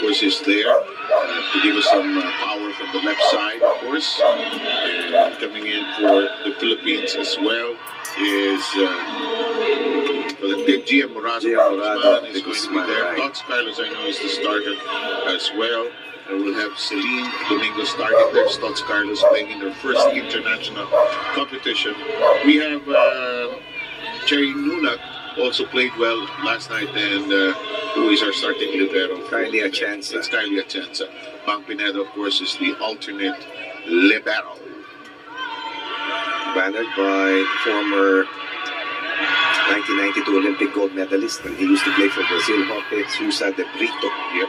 course, is there to give us some power from the left side, of course. And coming in for the Philippines as well is the GM Morado is going to be there. Tots Carlos, I know, is the starter as well. And we'll have Celine Domingo starting there. Tots Carlos playing in their first international competition. We have Cherry Nunak also played well last night, and who is our starting libero? Kylie Atienza. It's Kylie Atienza. Bang Pinedo, of course, is the alternate libero. Bannered by former 1992 Olympic gold medalist, and he used to play for Brazil, Jorge Sousa de Brito. Yep.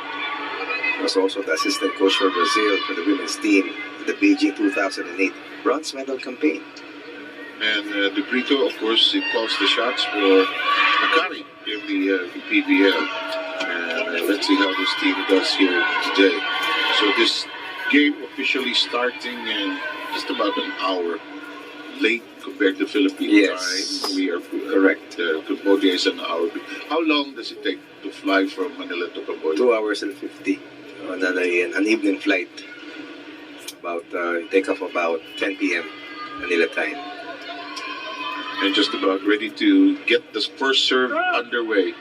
He was also the assistant coach for Brazil for the women's team in the Beijing 2008 bronze medal campaign. And De Brito, of course, he calls the shots for Akari in the PBL. And let's see how this team does here today. So this game officially starting in just about an hour late compared to Philippine time. We are correct. Cambodia is an hour. How long does it take to fly from Manila to Cambodia? 2 hours and 50 on an evening flight. About take off about 10 p.m. Manila time. And just about ready to get the first serve underway.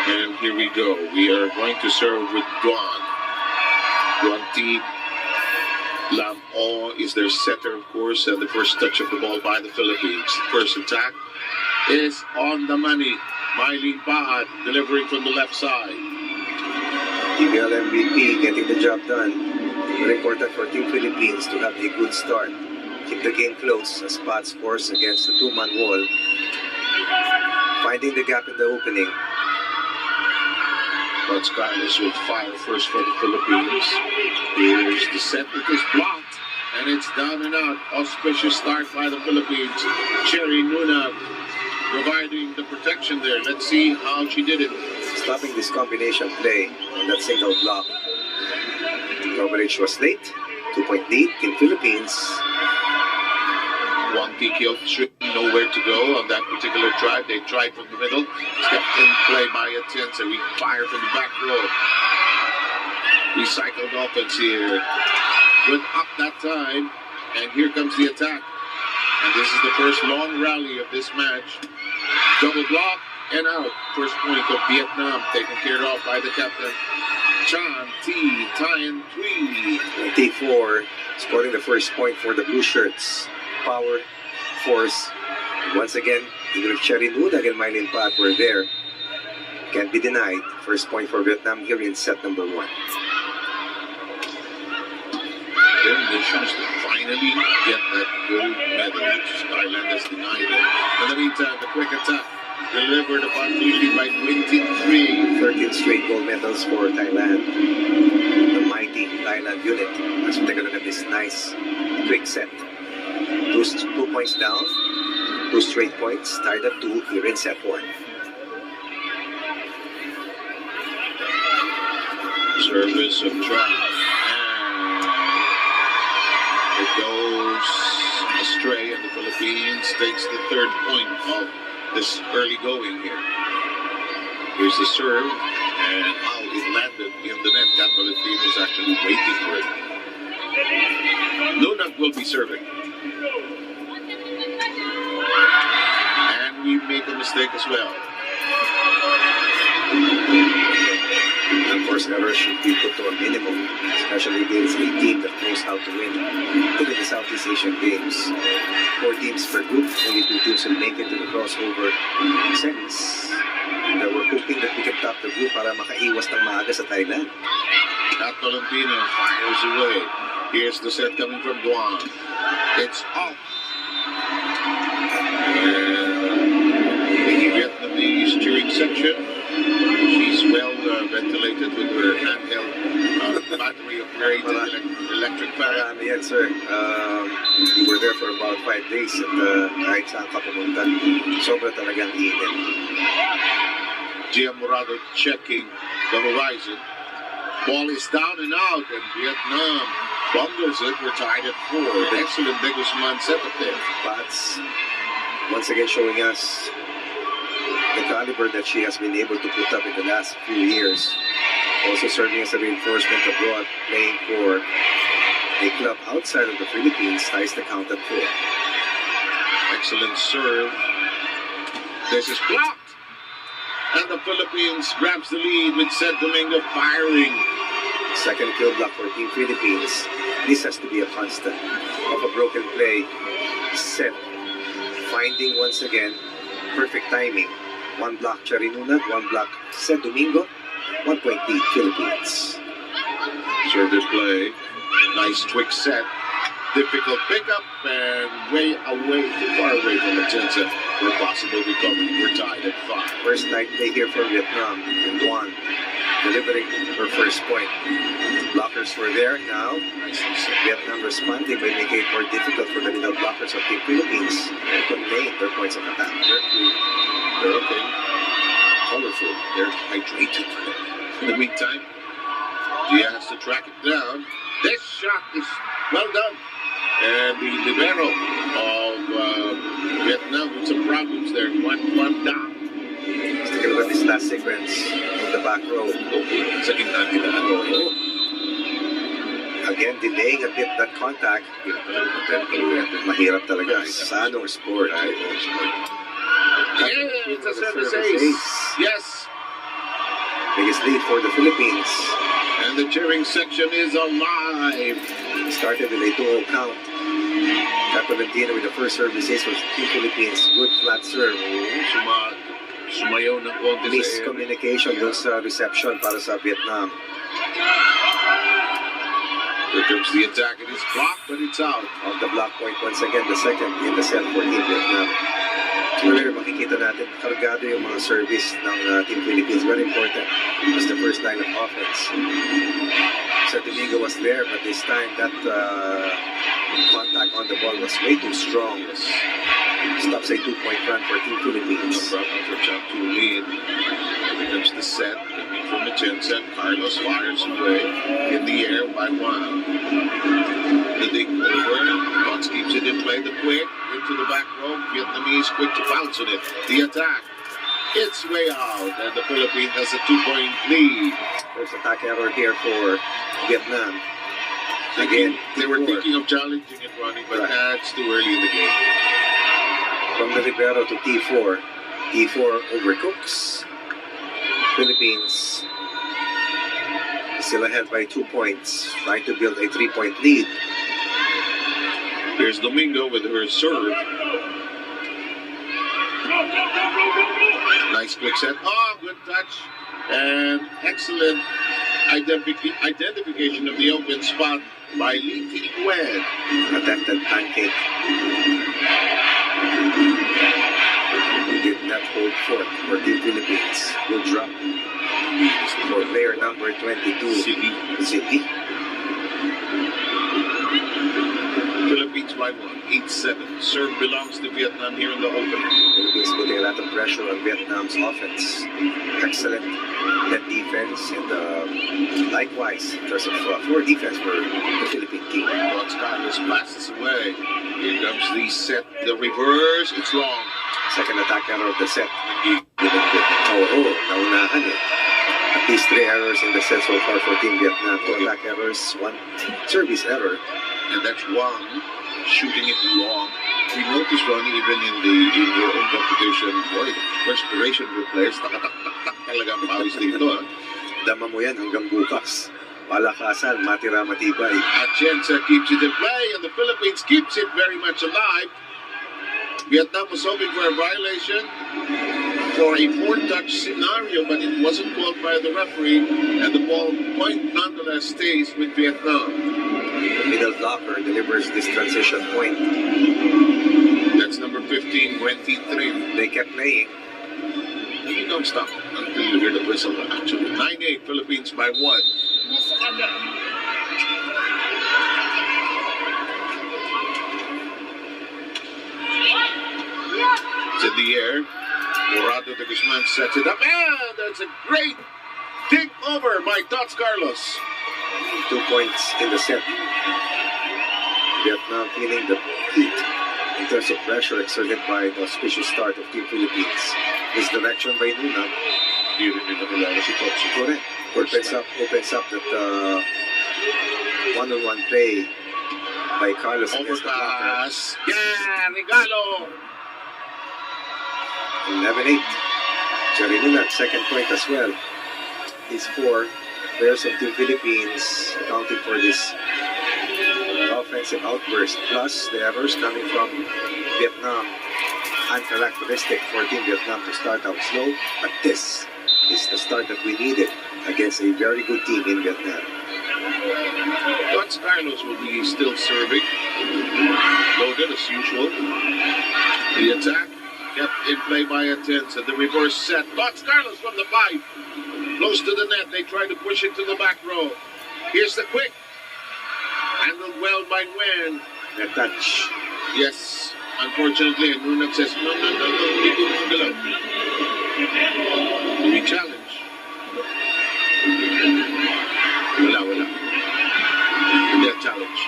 And here we go. We are going to serve with Duan. Duan T. Lam O is their setter, of course, and the first touch of the ball by the Philippines. First attack is on the money. Mylene Paad delivering from the left side. PBL MVP getting the job done. Very important for Team Philippines to have a good start. Keep the game close as Pat scores against the two-man wall. Finding the gap in the opening. Tots Carlos will fire first for the Philippines. Here's the set. It is blocked, and it's down and out. Auspicious start by the Philippines. Cherry Nuna providing the protection there. Let's see how she did it. Stopping this combination play on that single block. Coverage was late. 2-point lead in Philippines. One TKO nowhere to go on that particular drive. They tried from the middle. Stepped in play by Atienza. We fire from the back row. Recycled offense here. Went up that time. And here comes the attack. And this is the first long rally of this match. Double block and out. First point of Vietnam taken care of by the captain. Chan T. Tien Thuy. T4 scoring the first point for the blue shirts. Power, force. Once again, even if Cherry Nudag and Mylene Pat were there, can't be denied. First point for Vietnam here in set number 1. Their mission is to finally get that gold medal, which Thailand has denied them. In the meantime, the quick attack delivered upon Philippines by 23. 13 straight gold medals for Thailand. The mighty Thailand unit. Let's take a look at this nice quick set. 2 points down, 2 straight points, tied at 2 here in set 1. Service of trap, and it goes astray, and the Philippines takes the third point of this early going here. Here's the serve, and how it landed in the net. That Philippine is actually waiting for it. Lunak will be serving. And we make a mistake as well. And first errors should be put to a minimum, especially against a team that knows how to win. Look at the Southeast Asian Games. 4 teams per group, only 2 teams will make it to the crossover semis. And we're hoping that we can top the group para makaiwas ng maaga sa Thailand. At Tolentino fires away. Here's the set coming from Duan. It's off. The Vietnamese cheering section. She's well ventilated with her handheld battery operated electric fan. Yan, sir. We were there for about 5 days at kahit saan ka pumunta. Sobra talagang init. Gia Morado checking the horizon. Ball is down and out, and Vietnam bungles it. We're tied at 4. Excellent De Guzman setup there. Pats once again showing us the caliber that she has been able to put up in the last few years. Also serving as a reinforcement abroad, playing for a club outside of the Philippines, ties the count at 4. Excellent serve. This is blocked. And the Philippines grabs the lead with Set Domingo firing. Second kill block for Team Philippines. This has to be a constant of a broken play. Set finding once again perfect timing. One block Charinunat, one block Set Domingo. 1 point lead Philippines. Service play. Nice quick set. Difficult pickup and way away, too far away from the 10 set for possible recovery. We're tied at 5. First night play here for Vietnam, and Duan delivering her first point. Blockers were there now. Vietnam responding by making it more difficult for the middle blockers of Team Philippines and contain their points of attack. They're okay. Colorful. They're hydrated. In the meantime, Gia has to track it down. This shot is well done. And the libero of Vietnam with some problems there. One down. Let's take a look at this last sequence of the back row. Second time nila. Again, delaying a bit that contact. Mahirap talaga. Sanong scored. Yeah, it's a service ace. Yes. Biggest lead for the Philippines. And the cheering section is alive. Started with a 2-0 count. Valentino with the first service ace for Team Philippines. Good flat serve. Sumayaw ng konti sa Miscommunication dun sa reception para sa Vietnam. Here comes the attack. It is blocked, but it's out. On the block point once again, the second in the set for Team Vietnam. Earlier, makikita natin, kargado yung mga service ng Team Philippines. Very important. It was the first line of offense. Sir Domingo was there, but this time that contact on the ball was way too strong. Stops a 2-point run for Team Philippines. No problem for Champ to lead. Here comes the set. From the 10 set, Carlos fires away in the air by 1. The dig over. Potts keeps it in play. The quick into the back row. Vietnamese quick to bounce on it. The attack. It's way out. And the Philippines has a 2-point lead. First attack error here for Vietnam. Again, they were thinking of challenging it, running, but that's too early in the game. From the libero to T4. T4 overcooks. Philippines still ahead by 2 points, trying to build a 3-point lead. Here's Domingo with her serve. Nice quick set. Oh, good touch. And excellent identification of the open spot by Lee Thi Nguyen. Attempted pancake. Did not hold forth for the Philippines. Good drop for player number 22, Ziggy. Philippines by 1, 8-7. Serve belongs to Vietnam here in the opener. Philippines putting a lot of pressure on Vietnam's offense. Excellent net defense, and likewise, in terms of floor defense for the Philippine team. Carlos passes away. Here comes the set, the reverse. It's long. Second attack error of the set. Naunahan eh. At least 3 errors in the set so far for Team Vietnam. 2 attack errors, 1 service error. And that's Wang shooting it long. We noticed Ronnie even in your own competition, boy, perspiration with players, tak-tak-tak-tak talaga ang pawis dito. Dama mo yan hanggang bukas. Palakasan, matira matibay. Atienza keeps it in play, and the Philippines keeps it very much alive. Vietnam was hoping for a violation for a 4-touch scenario, but it wasn't called by the referee, and the ball point nonetheless stays with Vietnam. The middle blocker delivers this transition point. That's number 15, 23. They kept playing. You don't stop until you hear the whistle. Actually, 9-8, Philippines by 1. It's in the air. Morado de Guzman sets it up. And that's a great dig over by Tots Carlos. 2 points in the set. Vietnam feeling the heat in terms of pressure exerted by the auspicious start of Team Philippines. His direction by Nuna. Hindi rin nila kilala si Totso. Correct. Opens up that one-on-one play by Carlos against the blocker. Overpass. Yeah, regalo. 11-8. Jerry Nuna, second point as well. These four players of Team Philippines accounting for this offensive outburst. Plus the errors coming from Vietnam. Uncharacteristic for Team Vietnam to start out slow, but this is the start that we needed against a very good team in Vietnam. Tots Carlos will be still serving. Loaded as usual. The attack kept in play by Atens and the reverse set. Tots Carlos from the 5. Close to the net. They try to push it to the back row. Here's the quick. Handled well by Nguyen. The touch. Yes. Unfortunately, and Nunat says, no, hindi ko magalaw. To be challenged. Wala. Hindi ang challenge.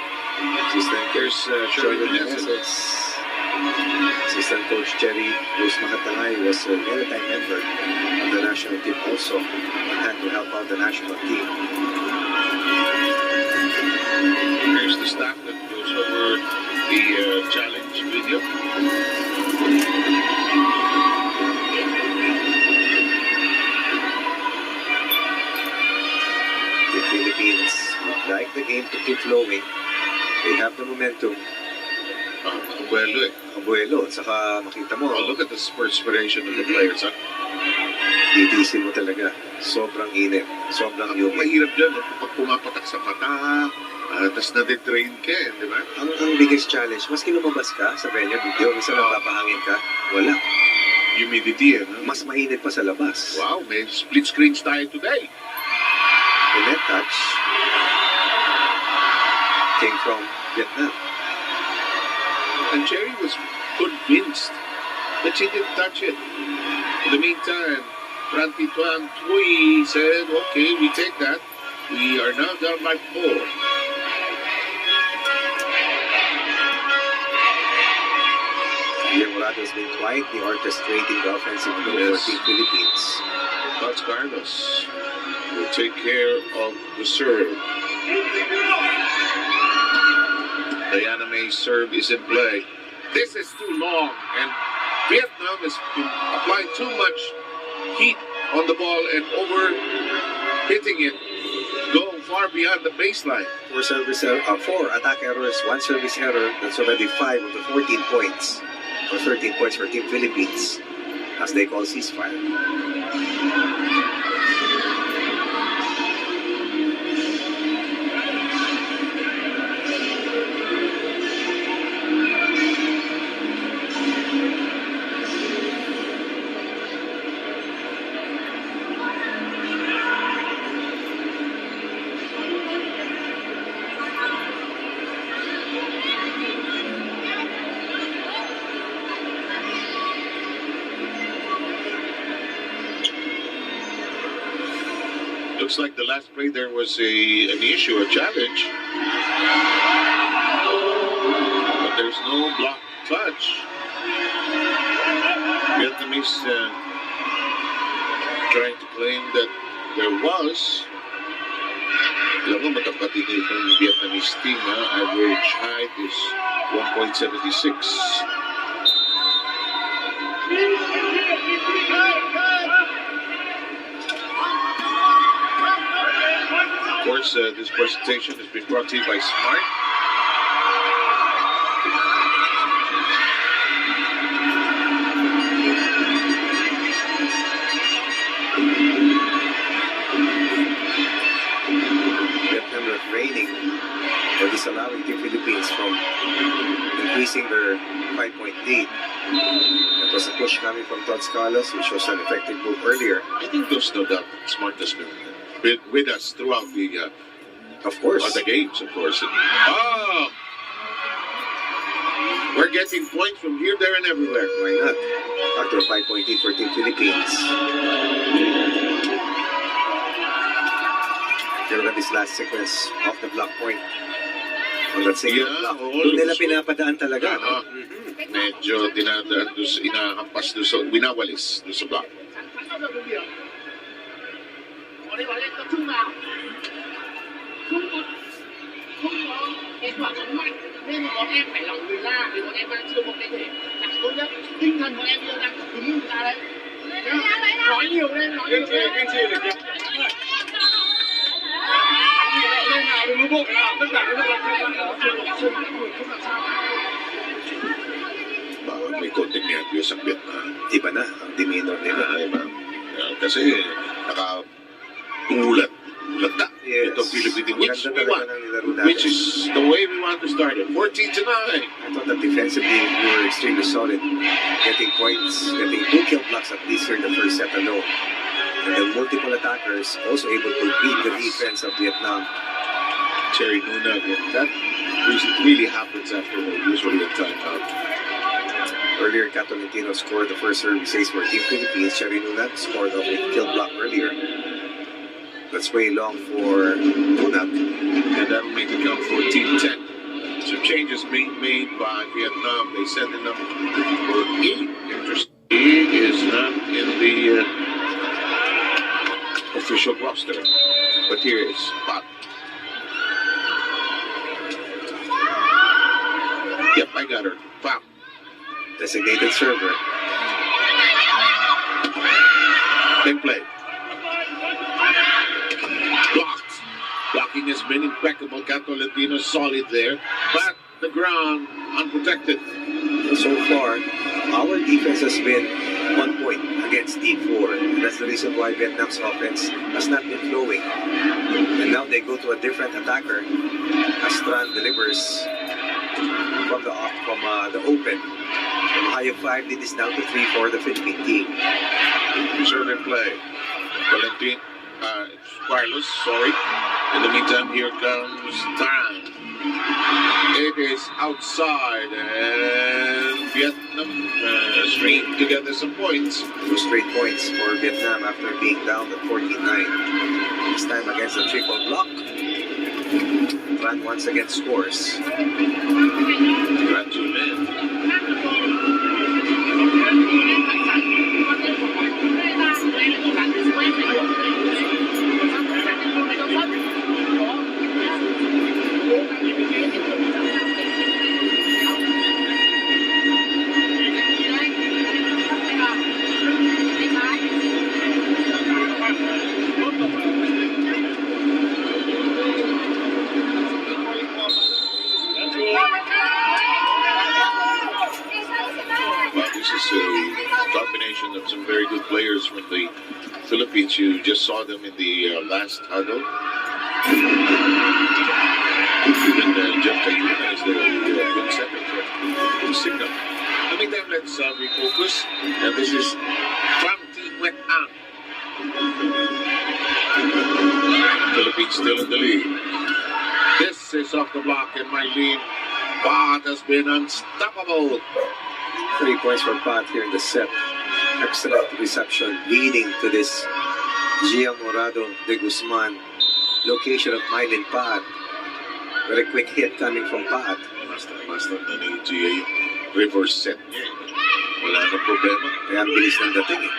There's Sherry Meneses. Assistant coach Jerry Luz Makatangay was a time member of the national team also and had to help out the national team. There's the staff that goes over the challenge video. The Philippines would like the game to keep flowing. They have the momentum. Buelo eh. Abuelo, at saka makita mo, Oh, look at the perspiration of the players. Huh? titisin mo talaga. Sobrang init. Sobrang Ang humid. mahirap dyan, no? Kapag pumapatak sa mata, tapos na-detrain ka eh, di ba? Ang biggest challenge, maski lumabas ka sa venue, video, minsan nagpapahangin ka, wala. Humidity, no? Mas mainit pa sa labas. Wow, may split screens tayo today. The net touch came from Vietnam. And Cherry was convinced that she didn't touch it. In the meantime, Franti Tuan Tui said, okay, we take that. We are now down by 4. Guillermo Morado has been quietly orchestrating the offensive flow for Team Philippines. Tots Carlos will take care of the serve. Diana May's serve is in play. This is too long, and Vietnam is applying too much heat on the ball and over hitting it, go far beyond the baseline. Four attack errors, 1 service error. That's already 5 of the 14 points. Or 13 points for Team Philippines, as they call ceasefire. Looks like the last play there was an issue, a challenge. But there's no block touch. Vietnamese trying to claim that there was. Alam mo, matapatid itong Vietnamese team. Average height is 1.76. Of course, this presentation has been brought to you by Smart. Vietnam refraining or disallowing the Philippines from increasing their 5-point lead. That was a push coming from Tots Carlos, which was an effective move earlier. I think there's no doubt that Smart has been with us throughout the Of course. the games, of course. We're getting points from here, there, and everywhere. Why not? After a 5-point lead for Team Philippines. Look at this last sequence off the block point. on that second block. Doon nila pinapadaan talaga. No? Medyo dinadaan doon sa inahampas doon sa winawalis doon sa block. Bakit may konting nervyos ang Vietnam? Iba na ang demeanor nila. Iba. Kasi ulat na. Yes. Ito Philippines, which Ganda we talaga want. ng nilaro natin. Which is the way we want to start it. 14-9. I thought that defensively we were extremely solid, getting points, getting 2 kill blocks at least here in the first set alone. And then multiple attackers also able to beat the defense of Vietnam. Terry Nuna, that really happens after usually a timeout. Earlier, Tolentino scored the first service ace for Team Philippines. Terry Nuna scored off a kill block earlier. That's way long for Nunag. And that'll make it count 14-10. Some changes being made by Vietnam. They sent in number 8. Interesting. He is not in the official roster. But here is Pat. Yep, I got her. Pop. Designated server. Big play. Blocked. Blocking has been impeccable. Tolentino solid there. But the ground unprotected. So far, our defense has been 1 point against D4. And that's the reason why Vietnam's offense has not been flowing. And now they go to a different attacker. Astran delivers from the open. From high of 5, it is down to 3 for the Philippine team. Serving play. Valentin, Carlos, sorry. In the meantime, here comes Tan. It is outside, and Vietnam string together some points. 2 straight points for Vietnam after being down at 49. This time against the triple block. Tran once again scores. Tran 2 men. Of some very good players from the Philippines. You just saw them in the last huddle. Even Jeff Kayuna is the good center for Signal. I mean, then let's refocus. And this is Fanti Wet Ang. Philippines still in the lead. This is off the block, and Mylene Pat has been unstoppable. 3 points for Pat here in the set. Excellent reception leading to this Gia Morado de Guzman location of Mylene Pat. Very quick hit coming from Pat. Basta na ni Gia yung reverse set niya. Wala na problema. Kaya ang bilis ng dating eh.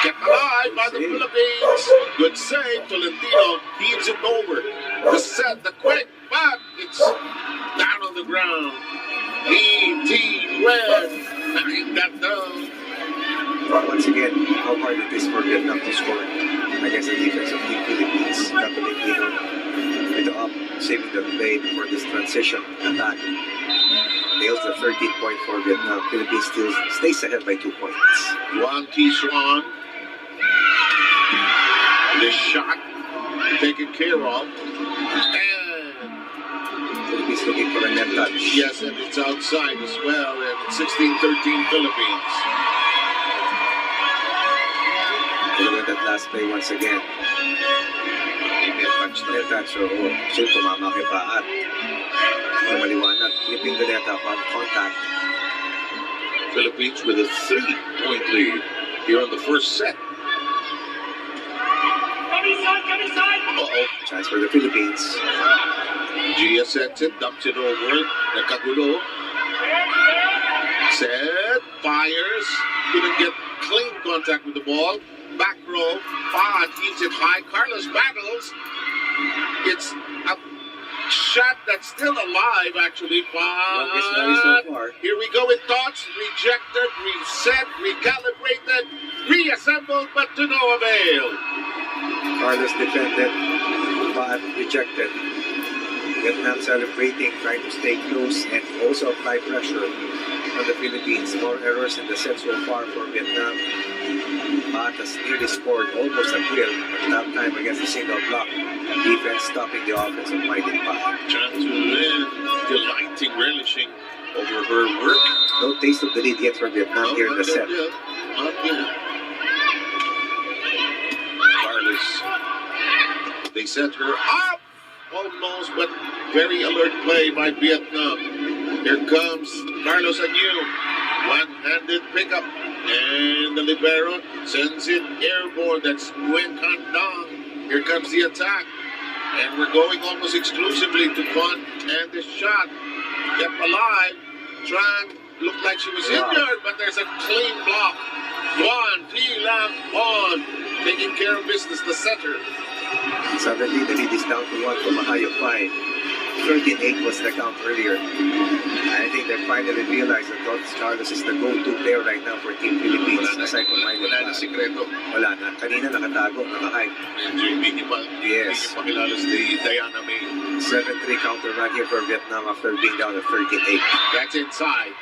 Kept alive by the Philippines. Good save. Tolentino heaves it over. The set, the quick, but it's down on the ground. Team Red knocking that down. Once again, how hard it is for Vietnam to score against the defense of Team Philippines. Tolentino with the up, saving the play before this transition attack. Nails the 13th point for Vietnam. Philippines still stays ahead by 2 points. Juan Tishuan. The shot taken care of. And Philippines looking for a net touch. yes, and it's outside as well. And it's 16-13 Philippines. Look at that last play once again. Net touch. So tumama kay Paat. Maliwanag. Flipping the net upon contact. Philippines with a 3-point lead here on the first set. Chance for the Philippines. Gia sets it, dumps it over. Nakagulo. Set, fires. Couldn't get clean contact with the ball. Back row. Pad heaves it high. Carlos battles. It's a shot that's still alive, actually. Longest rally so far. Here we go with thoughts. Rejected, reset, recalibrated, reassembled, but to no avail. Carlos defended, but rejected. Vietnam celebrating, trying to stay close and also apply pressure on the Philippines. More errors in the set so far for Vietnam. Pat has nearly scored almost at will, but that time against a single block. Defense stopping the offense of Mighty Pat. Chance to win, delighting, relishing over her work. No taste of the lead yet for Vietnam here in the set. Not yet. Carlos. They set her up almost, but very alert play by Vietnam. Here comes Carlos anew. One-handed pickup. And the libero sends it airborne. That's Nguyen Can Dong. Here comes the attack. And we're going almost exclusively to punt. And the shot kept alive. Tran looked like she was injured, but there's a clean block. Juan T. Lam on. Taking care of business, the setter. Suddenly the lead is down to 1 from a high of 5. 13-8 was the count earlier. I think they finally realized that Carlos is the go-to player right now for Team Philippines. Aside from Michael. Wala na sikreto. Wala na. Kanina nakatago, naka-hype. Medyo hindi niya Yes. pakilala si Diana May. 7-3 counter run here for Vietnam after being down at 13-8. That's inside.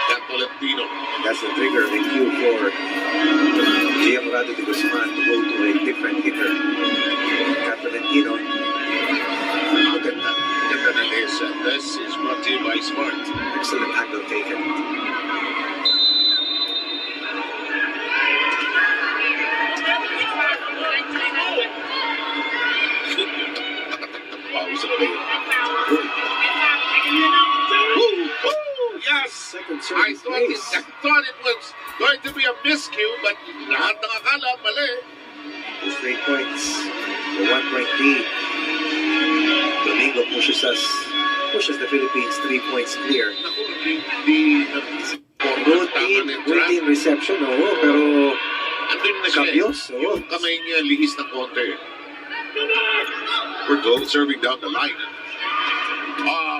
That Tolentino. That's the trigger and cue for Gia Morado de Guzman to go to a different hitter. Tolentino. Maganda. Maganda na Lesa. This is brought to you by Smart. Excellent angle taken. Wow, sa play. Yes! Second I service ace. thought it was going to be a miscue, but lahat ng akala, mali. 3 points. The 1-point lead. Domingo pushes the Philippines 3 points clear. Naku, Good team reception, oo, pero andun na siya. kabyos, oo. Yung kamay niya, lihis ng konti. We're serving down the line.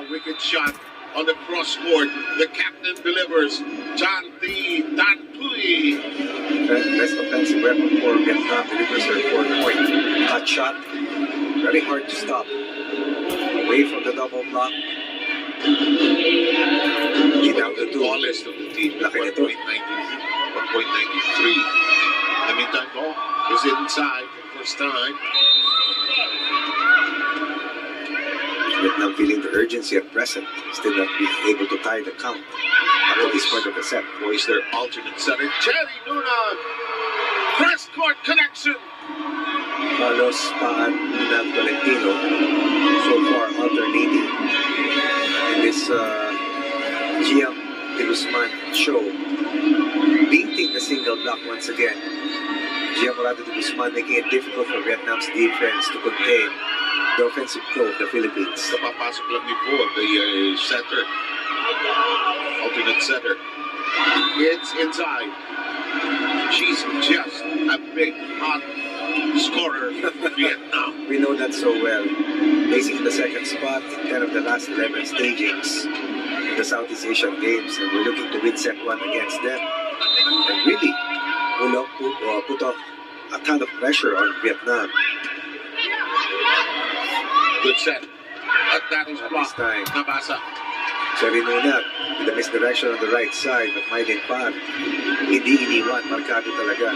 Wicked shot on the cross court. The captain delivers. Chan T. Tan Tui. Best offensive weapon for Vietnam delivers their 4-point hot shot. Very hard to stop. Away from the double block. Down to 2. Tallest of the team. Laki nito. 1.93. In the meantime, ball was inside for the first time. Vietnam feeling the urgency at present, still not being able to tie the count up to this point of the set. Voice their alternate setter, Cherry Nunan. Press court connection. Carlos, Paan, Nunan, Tolentino, so far alternating in this GM de Guzman show, beating the single block once again. GM Morado de Guzman making it difficult for Vietnam's defense to contain the offensive flow of the Philippines. Napapasok lang ni Bo, the center. Alternate center. It's inside. She's just a big, hot scorer for Vietnam. We know that so well. Placing in the second spot in 10 of the last 11 stagings in the Southeast Asian Games, and we're looking to win set 1 against them. And really, put off a ton of pressure on Vietnam. Good set. But that is blocked. Time. Nabasa. Cherry Nunan with a misdirection on the right side, but Mylene Pan hindi iniwan, markado talaga.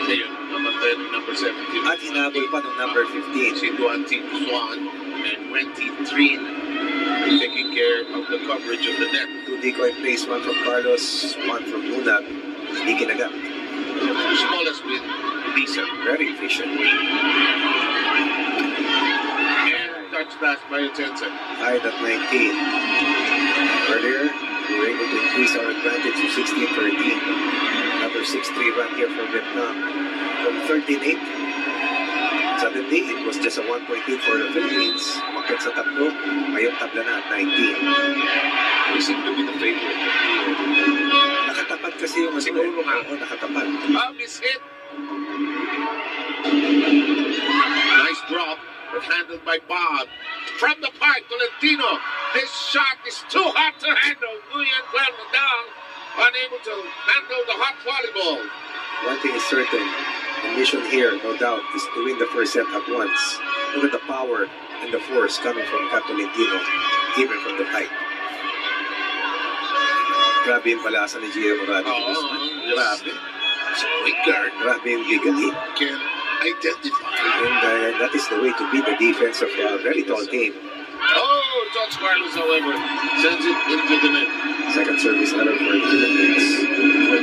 Ayun, namatay ng number 17. At hinabol pa ng number 15. Si Duan T. Swan and Wendy Trin taking care of the coverage of the net. 2 decoy plays, 1 from Carlos, 1 from Nunan. Hindi kinagat. Small has been decent. Very efficient. Touch pass by Utensa. Tied at 19. Earlier, we were able to increase our advantage to 16-13. Another 6-3 run here for Vietnam. From 13-8, Suddenly, it was just a 1-point lead for the Philippines. Umakyat sa tatlo, ngayon tabla na at 19. They seem to be the favorite. Nakatapat kasi yung Siguro nga. Oo, nakatapat. Miss hit. Nice drop, but handled by Bob. From the park, Tolentino. This shot is too hot to handle. Nguyen Guerra down, unable to handle the hot volleyball. One thing is certain, the mission here, no doubt, is to win the first set at once. Look at the power and the force coming from Tolentino, even from the height. Grabe yung palasa ni Gio Morales. Grabe. It's a quick guard. Grabe yung bigat. He Can identify. And that is the way to beat the defense of a very tall team. Tots Carlos, however, sends it into the net. Second service error for the Philippines.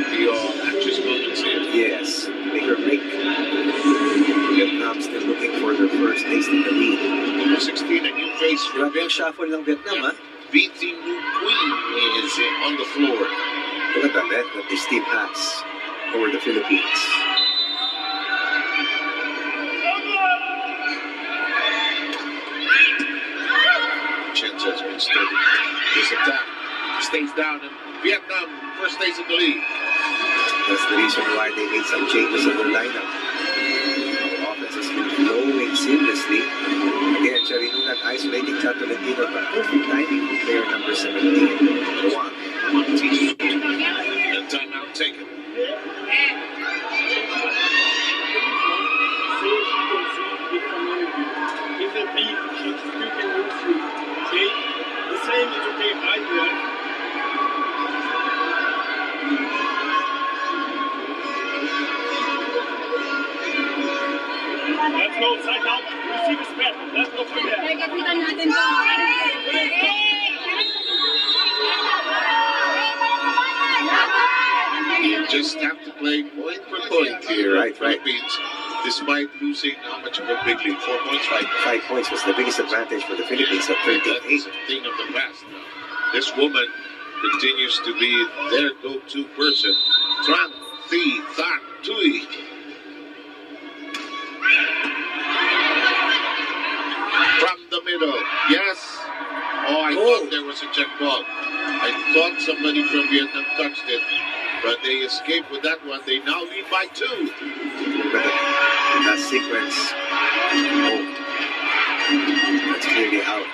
20 anxious moments here. Yes, make or break. Vietnam still looking for their first taste in the lead. Number 16, a new face for Grabe yung shuffle ng Vietnam, ha? Beating New Queen is on the floor. Look at the net that this team has over the Philippines. Chance has been steady. This attack stays down and Vietnam first stays in the lead. That's the reason why they made some changes in their lineup. Our offense has been flowing seamlessly. Again, Charinunan isolating Tolentino, but perfect timing from player number 17, Juan. And timeout taken. If the beat, you can move through. Okay? The same is okay right there. Let's go, side out. Receive respect. Let's go from there. You just have to play point for point here. Right. Philippines, despite losing how much of a big lead? 4 points, 5 points was the biggest advantage for the Philippines at That 13-8. is a thing of the past now. This woman continues to be their go-to person. Tran Thi Than Tui. From the middle. Yes. I thought there was a check ball. I thought somebody from Vietnam touched it. But they escaped with that one. They now lead by 2. Look at that sequence. Oh, that's clearly out.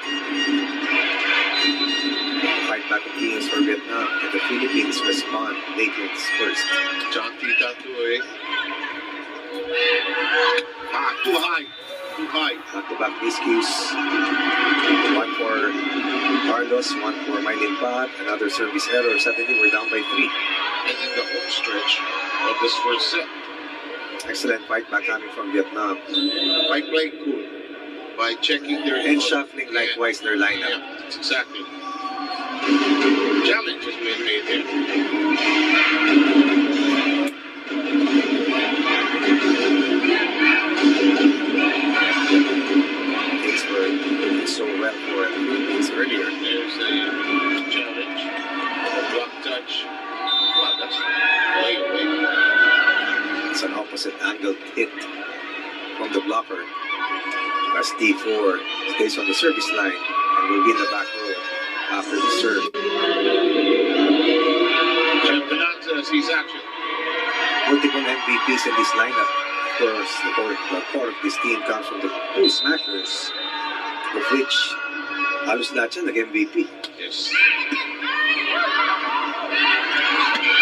Fight back continues for Vietnam, and the Philippines respond late in this first. John Tita Tui. Too high. Too high. Back-to-back miscues. One for Carlos, one for Mylene Pat, another service error. Suddenly we're down by 3. And in the home stretch of this first set, Excellent fight back coming from Vietnam. by playing cool, by checking their And shuffling likewise their lineup. Yeah, that's exactly. Challenge has been made here. Things were doing so well for the Philippines earlier. There's a challenge, a block touch. Wow, that's way away. It's an opposite angled hit from the blocker. As D4 stays on the service line and will win the back row after the serve. Champion sees action. Multiple MVPs in this lineup. Of course, the core of this team comes from the two smackers, of which halos lahat siya nag-MVP. Yes.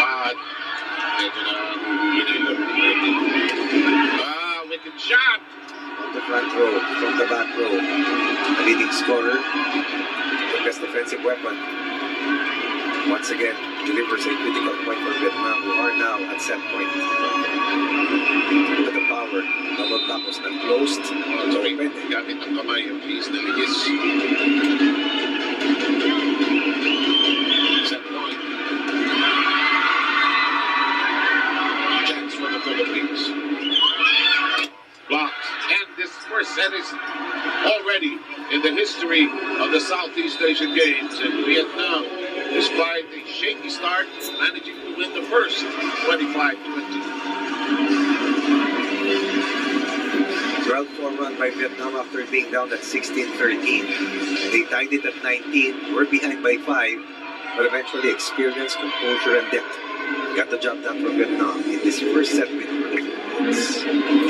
But, wicked shot. From the front row, from the back row, the leading scorer, the best defensive weapon, once again delivers a critical point for Vietnam, who are now at set point. Look at the power. Double block was not closed. It's Sorry, open. gamit ang kamay yung piece na ligis. Set point. Chance for the Philippines. Blocked. And this first set is already in the history of the Southeast Asian Games. And Vietnam, despite a shaky start, managing to win the first 25-20. out-4 run by Vietnam after being down at 16-13. They tied it at 19, were behind by 5, but eventually experience, composure, and depth got the job done for Vietnam in this first set with 4 points.